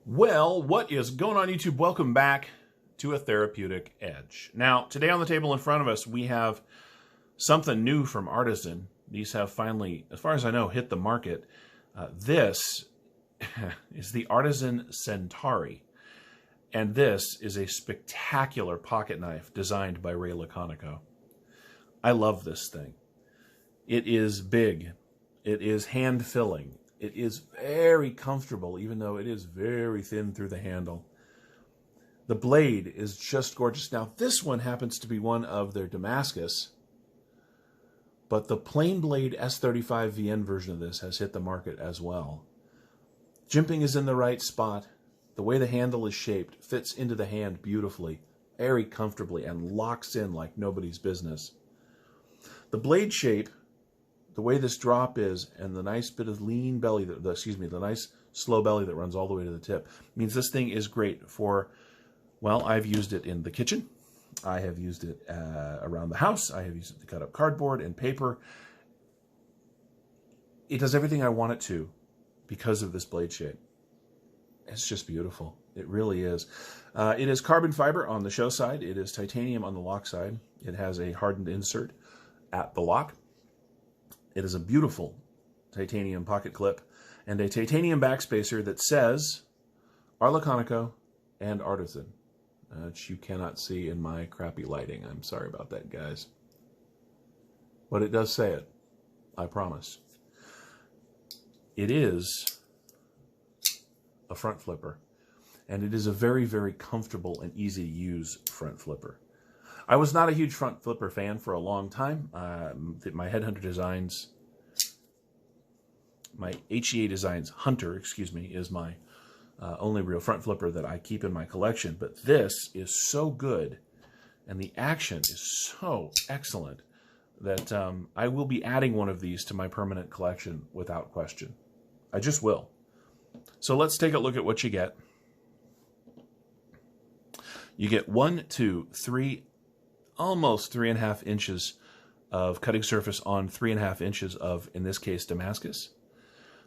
Well, what is going on, YouTube? Welcome back to A Therapeutic Edge. Now, today on the table in front of us, we have something new from Artisan. These have finally, as far as I know, hit the market. This is the Artisan Centauri. And this is a spectacular pocket knife designed by Ray Laconico. I love this thing. It is big. It is hand-filling. It is very comfortable, even though it is very thin through the handle. The blade is just gorgeous. Now, this one happens to be one of their Damascus, but the plain blade S35 VN version of this has hit the market as well. Jimping is in the right spot. The way the handle is shaped fits into the hand beautifully, very comfortably, and locks in like nobody's business. The blade shape, the way this drop is, and the nice bit of lean belly, the nice slow belly that runs all the way to the tip, means this thing is great for, well, I've used it in the kitchen. I have used it around the house. I have used it to cut up cardboard and paper. It does everything I want it to because of this blade shape. It's just beautiful. It really is. It is carbon fiber on the show side. It is titanium on the lock side. It has a hardened insert at the lock. It is a beautiful titanium pocket clip and a titanium backspacer that says R. Laconico and Artisan, which you cannot see in my crappy lighting. I'm sorry about that, guys. But it does say it. I promise. It is a front flipper, and it is a very, very comfortable and easy to use front flipper. I was not a huge front flipper fan for a long time. My Headhunter Designs, my HEA Designs Hunter, is my only real front flipper that I keep in my collection. But this is so good, and the action is so excellent that I will be adding one of these to my permanent collection without question. I just will. So let's take a look at what you get. You get 1, 2, 3, almost 3.5 inches of cutting surface on 3.5 inches of, in this case, Damascus.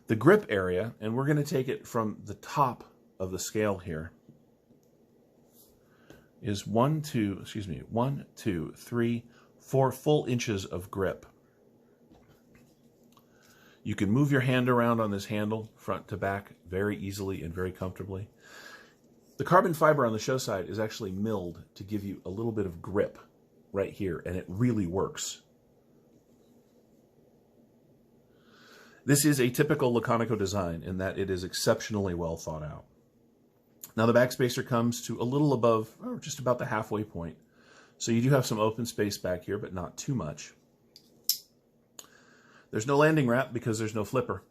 The grip area, and we're going to take it from the top of the scale here, is 1, 2, 3, 4 full inches of grip. You can move your hand around on this handle, front to back, very easily and very comfortably. The carbon fiber on the show side is actually milled to give you a little bit of grip right here, and it really works. This is a typical Laconico design in that it is exceptionally well thought out. Now the backspacer comes to a little above, or just about the halfway point. So you do have some open space back here, but not too much. There's no landing wrap because there's no flipper.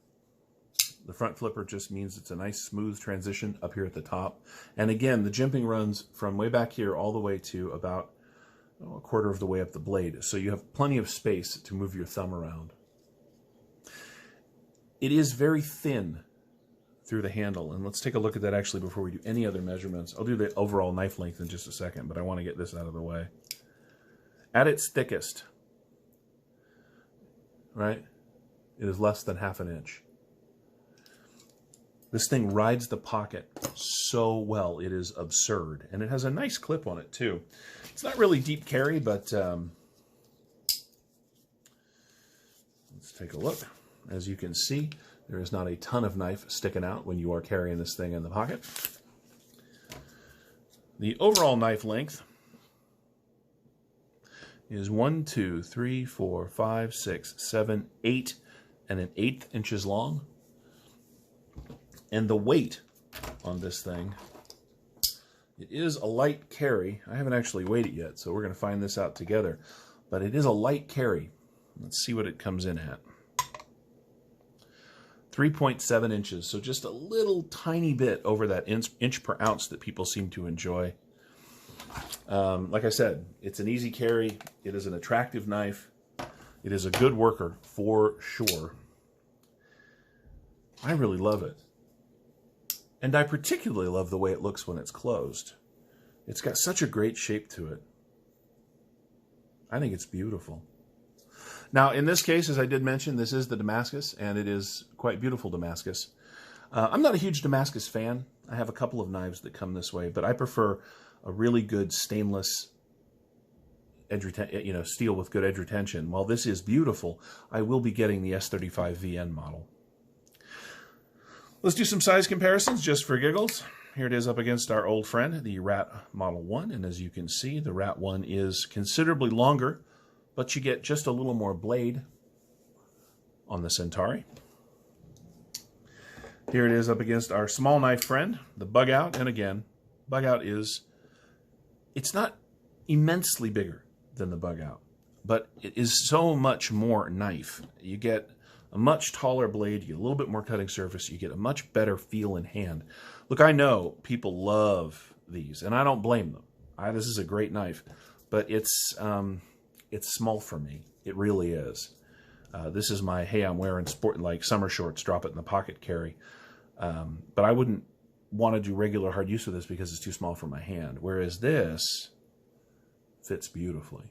The front flipper just means it's a nice smooth transition up here at the top. And again, the jimping runs from way back here all the way to about a quarter of the way up the blade. So you have plenty of space to move your thumb around. It is very thin through the handle. And let's take a look at that actually before we do any other measurements. I'll do the overall knife length in just a second, but I want to get this out of the way. At its thickest, right, it is less than 1/2 inch. This thing rides the pocket so well, it is absurd. And it has a nice clip on it, too. It's not really deep carry, but let's take a look. As you can see, there is not a ton of knife sticking out when you are carrying this thing in the pocket. The overall knife length is 1, 2, 3, 4, 5, 6, 7, 8, and 1/8 inches long. And the weight on this thing, it is a light carry. I haven't actually weighed it yet, so we're going to find this out together. But it is a light carry. Let's see what it comes in at. 3.7 inches, so just a little tiny bit over that inch per ounce that people seem to enjoy. Like I said, it's an easy carry. It is an attractive knife. It is a good worker for sure. I really love it. And I particularly love the way it looks when it's closed. It's got such a great shape to it. I think it's beautiful. Now, in this case, as I did mention, this is the Damascus, and it is quite beautiful Damascus. I'm not a huge Damascus fan. I have a couple of knives that come this way, but I prefer a really good stainless edge steel with good edge retention. While this is beautiful, I will be getting the S35 VN model. Let's do some size comparisons just for giggles. Here it is up against our old friend, the Rat Model 1. And as you can see, the Rat 1 is considerably longer, but you get just a little more blade on the Centauri. Here it is up against our small knife friend, the Bug Out. And again, Bug Out it's not immensely bigger than the Bug Out, but it is so much more knife. You get a much taller blade, you get a little bit more cutting surface, you get a much better feel in hand. Look, I know people love these, and I don't blame them. This is a great knife, but it's small for me. It really is. This is my, hey, I'm wearing like summer shorts, drop it in the pocket carry. But I wouldn't want to do regular hard use with this because it's too small for my hand, whereas this fits beautifully.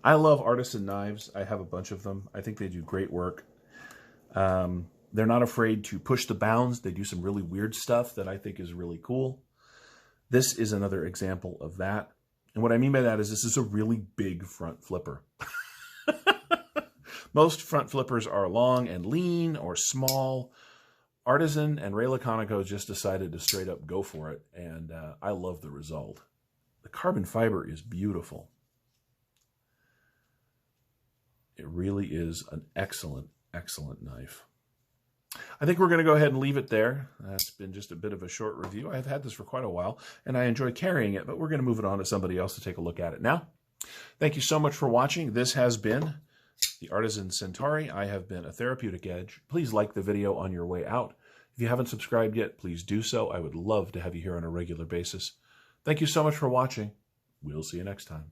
I love Artisan knives. I have a bunch of them. I think they do great work. They're not afraid to push the bounds. They do some really weird stuff that I think is really cool. This is another example of that. And what I mean by that is this is a really big front flipper. Most front flippers are long and lean or small. Artisan and Ray Laconico just decided to straight up go for it, and I love the result. The carbon fiber is beautiful. It really is an excellent, excellent knife. I think we're going to go ahead and leave it there. That's been just a bit of a short review. I've had this for quite a while, and I enjoy carrying it, but we're going to move it on to somebody else to take a look at it now. Thank you so much for watching. This has been the Artisan Centauri. I have been a Therapeutic Edge. Please like the video on your way out. If you haven't subscribed yet, please do so. I would love to have you here on a regular basis. Thank you so much for watching. We'll see you next time.